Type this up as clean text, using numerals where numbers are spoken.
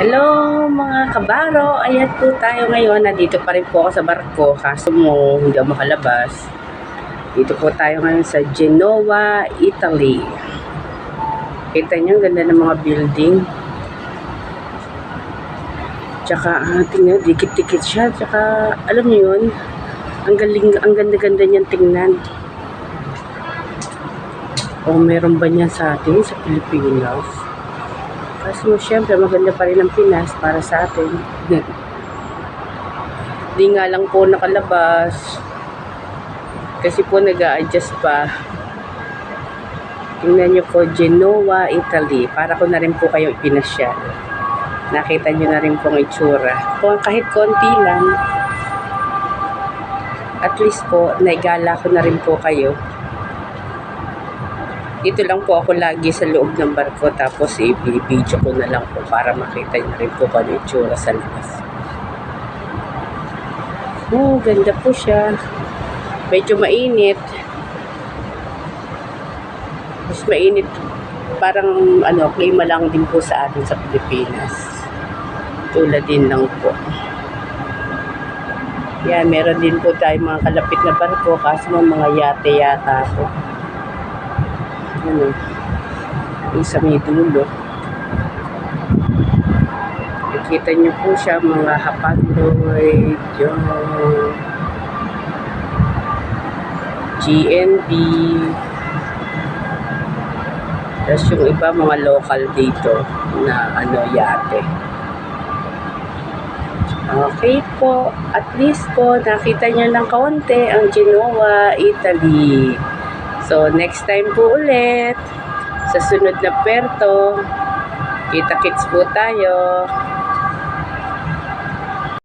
Hello mga kabaro, ayan po tayo ngayon. Nandito pa rin po ako sa barko, kaso mo hindi ako makalabas. Dito po tayo ngayon sa Genoa, Italy. Kita niyo, ang ganda ng mga building. Tsaka tingnan, dikit-dikit siya. Tsaka alam niyo yun, ang ganda-ganda niyan tingnan. O meron ba niyan sa atin, sa Pilipinas? Kasi syempre maganda pa rin ang Pinas para sa atin. Di nga lang po nakalabas. Kasi po nag-a-adjust pa. Tingnan nyo po, Genoa, Italy. Para ko na rin po kayo ipinasyal. Nakita nyo na rin pong itsura. Kung kahit konti lang, at least po, naigala ko na rin po kayo. Dito lang po ako lagi sa loob ng barko, tapos i-video ko na lang po para makita nyo rin po kung ano itsura sa labas. Oh, ganda po siya. Medyo mainit. Mas mainit. Parang klima lang din po sa atin sa Pilipinas. Tulad din lang po. Yan, meron din po tayo mga kalapit na barko, kasi mga yate yata po. Yung sa may dulo. Nakita nyo po siya, mga Hapag-Lloyd, yung GNB, tapos yung iba mga local dito na yate. Okay po, at least po nakita nyo ng kaunti ang Genoa, Italy. So next time po ulit sa sunod na puerto, kita-kits po tayo.